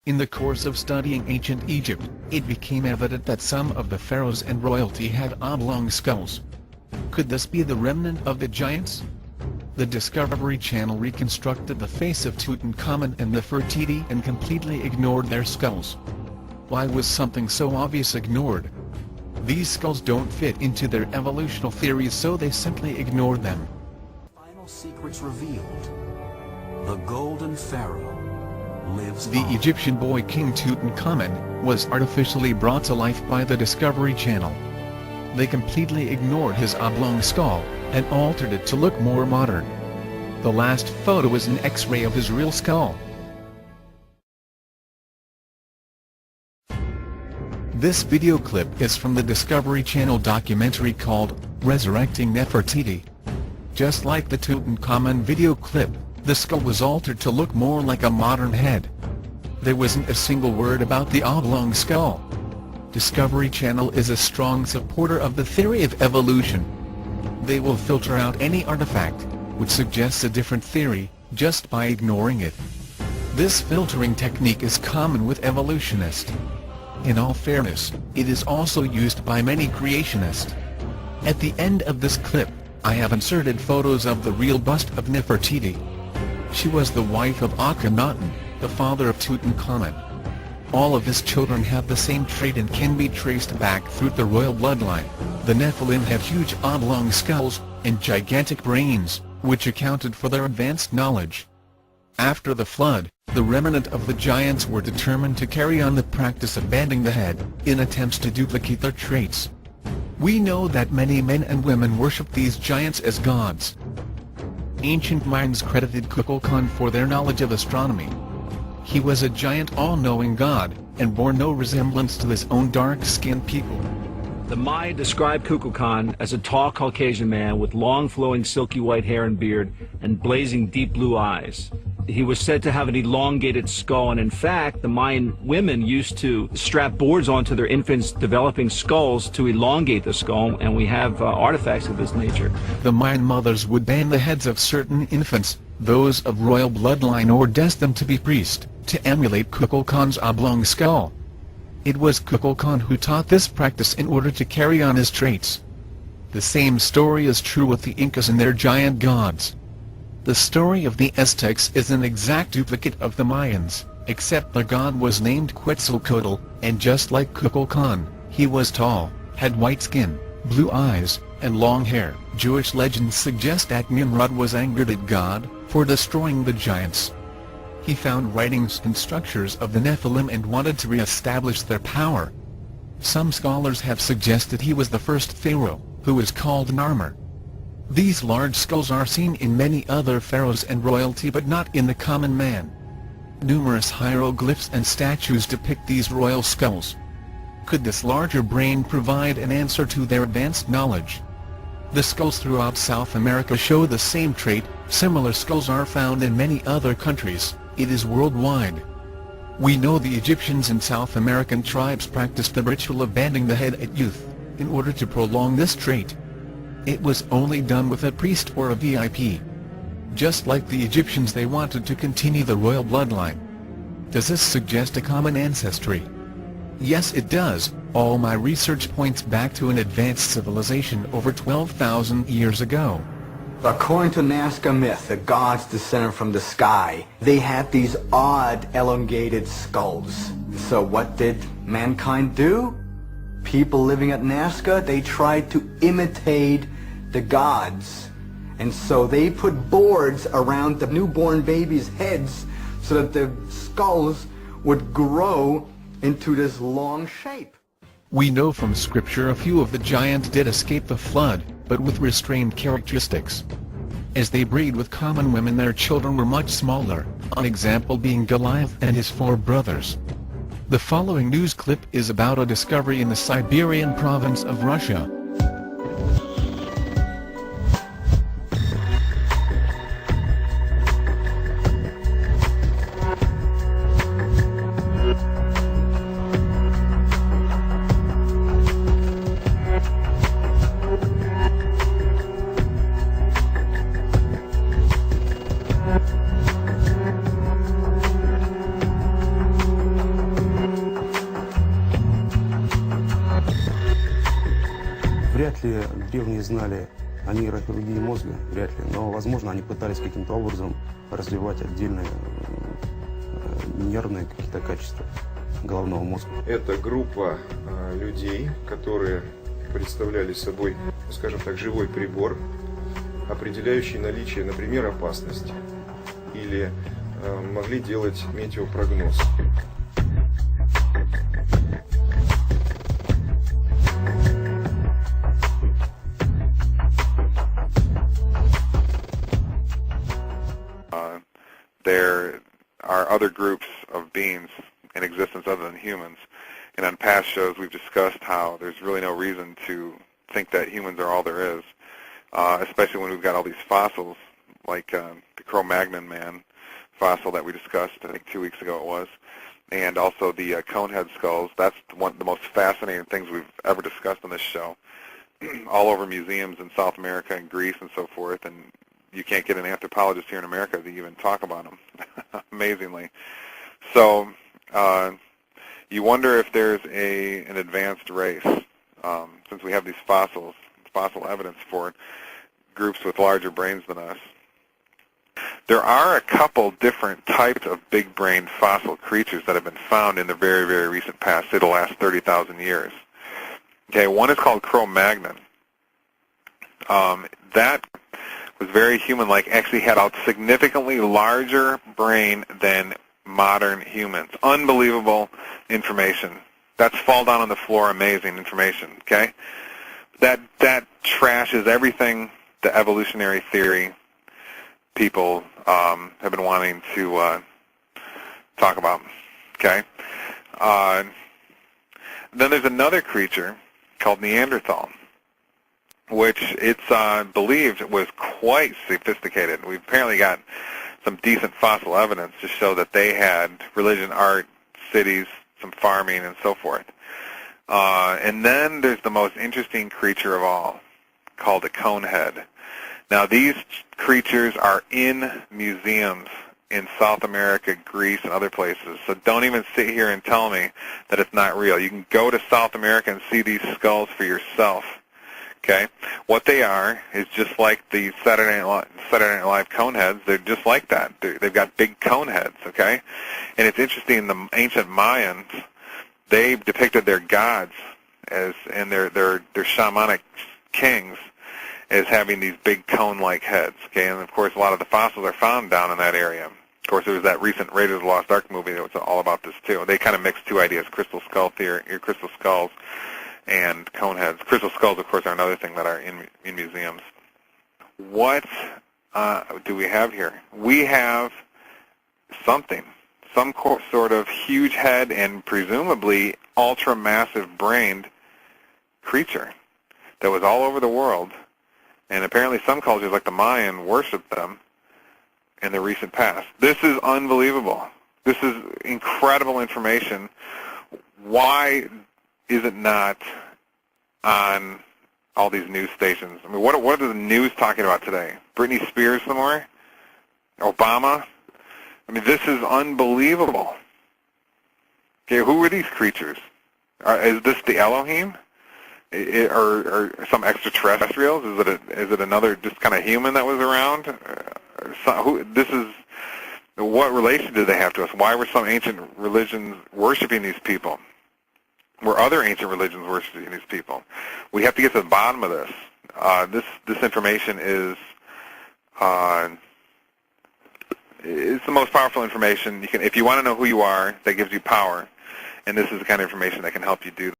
In the course of studying ancient Egypt, it became evident that some of the pharaohs and royalty had oblong skulls. Could this be the remnant of the giants? The Discovery Channel reconstructed the face of Tutankhamun and Nefertiti and completely ignored their skulls. Why was something so obvious ignored? These skulls don't fit into their evolutional theories, so they simply ignored them. Final secrets revealed. The Golden Pharaoh lives The on. Egyptian boy King Tutankhamun was artificially brought to life by the Discovery Channel. They completely ignored his oblong skull and altered it to look more modern. The last photo is an X-ray of his real skull. This video clip is from the Discovery Channel documentary called Resurrecting Nefertiti. Just like the Tutankhamun video clip, the skull was altered to look more like a modern head. There wasn't a single word about the oblong skull. Discovery Channel is a strong supporter of the theory of evolution. They will filter out any artifact which suggests a different theory just by ignoring it. This filtering technique is common with evolutionists. In all fairness, it is also used by many creationists. At the end of this clip, I have inserted photos of the real bust of Nefertiti. She was the wife of Akhenaten, the father of Tutankhamun. All of his children have the same trait and can be traced back through the royal bloodline. The Nephilim have huge oblong skulls and gigantic brains, which accounted for their advanced knowledge. After the flood, the remnant of the giants were determined to carry on the practice of bending the head, in attempts to duplicate their traits. We know that many men and women worship these giants as gods. Ancient Mayans credited Kukulkan for their knowledge of astronomy. He was a giant all-knowing god, and bore no resemblance to his own dark-skinned people. The Maya described Kukulkan as a tall Caucasian man with long flowing silky white hair and beard and blazing deep blue eyes. He was said to have an elongated skull, and in fact the Mayan women used to strap boards onto their infants' developing skulls to elongate the skull, and we have artifacts of this nature. The Mayan mothers would bend the heads of certain infants, those of royal bloodline or destined to be priests, to emulate Kukulkan's oblong skull. It was Kukulkan who taught this practice in order to carry on his traits. The same story is true with the Incas and their giant gods. The story of the Aztecs is an exact duplicate of the Mayans, except their god was named Quetzalcoatl, and just like Kukulkan, he was tall, had white skin, blue eyes, and long hair. Jewish legends suggest that Nimrod was angered at God for destroying the giants. He found writings and structures of the Nephilim and wanted to re-establish their power. Some scholars have suggested he was the first pharaoh, who is called Narmer. These large skulls are seen in many other pharaohs and royalty, but not in the common man. Numerous hieroglyphs and statues depict these royal skulls. Could this larger brain provide an answer to their advanced knowledge? The skulls throughout South America show the same trait. Similar skulls are found in many other countries. It is worldwide. We know the Egyptians and South American tribes practiced the ritual of bending the head at youth, in order to prolong this trait. It was only done with a priest or a VIP. Just like the Egyptians, they wanted to continue the royal bloodline. Does this suggest a common ancestry? Yes, it does. All my research points back to an advanced civilization over 12,000 years ago. According to Nazca myth, the gods descended from the sky. They had these odd, elongated skulls. So what did mankind do? People living at Nazca, they tried to imitate the gods. And so they put boards around the newborn babies' heads so that the skulls would grow into this long shape. We know from scripture a few of the giants did escape the flood, but with restrained characteristics. As they breed with common women, their children were much smaller, an example being Goliath and his 4 brothers. The following news clip is about a discovery in the Siberian province of Russia. Вряд ли древние знали о нейрохирургии мозга, вряд ли. Но, возможно, они пытались каким-то образом развивать отдельные нервные какие-то качества головного мозга. Это группа людей, которые представляли собой, скажем так, живой прибор, определяющий наличие, например, опасности, или могли делать метеопрогноз. There are other groups of beings in existence other than humans, and on past shows we've discussed how there's really no reason to think that humans are all there is, especially when we've got all these fossils, like the Cro-Magnon man fossil that we discussed, I think 2 weeks ago it was, and also the conehead skulls. That's one of the most fascinating things we've ever discussed on this show, all over museums in South America and Greece and so forth, and you can't get an anthropologist here in America to even talk about them, amazingly. So you wonder if there's an advanced race, since we have these fossil evidence for it, groups with larger brains than us. There are a couple different types of big-brained fossil creatures that have been found in the very, very recent past, say the last 30,000 years. Okay, one is called Cro-Magnon. That was very human-like, actually had a significantly larger brain than modern humans. Unbelievable information. That's fall down on the floor, amazing information, okay? That trashes everything the evolutionary theory people have been wanting to talk about, okay? Then there's another creature called Neanderthal, which it's believed was quite sophisticated. We've apparently got some decent fossil evidence to show that they had religion, art, cities, some farming, and so forth. And then there's the most interesting creature of all, called a conehead. Now, these creatures are in museums in South America, Greece, and other places. So don't even sit here and tell me that it's not real. You can go to South America and see these skulls for yourself. Okay, what they are is just like the Saturday Night Live cone heads. They're just like that. They've got big cone heads. Okay, and it's interesting. The ancient Mayans, they depicted their gods and their shamanic kings as having these big cone-like heads. Okay, and of course a lot of the fossils are found down in that area. Of course, there was that recent Raiders of the Lost Ark movie that was all about this too. They kind of mixed two ideas: crystal skull theory, crystal skulls, and cone heads. Crystal skulls, of course, are another thing that are in museums. What do we have here? We have something, some sort of huge head and presumably ultra-massive brained creature that was all over the world, and apparently some cultures like the Mayan worshiped them in the recent past. This is unbelievable. This is incredible information. Why is it not on all these news stations? I mean, what are the news talking about today? Britney Spears somewhere? Obama? I mean, this is unbelievable. Okay, who are these creatures? Is this the Elohim? Or some extraterrestrials? Is it another just kind of human that was around? What relation do they have to us? Why were some ancient religions worshiping these people? Were other ancient religions worshiping these people? We have to get to the bottom of this. This information is it's the most powerful information. If you want to know who you are, that gives you power, and this is the kind of information that can help you do that.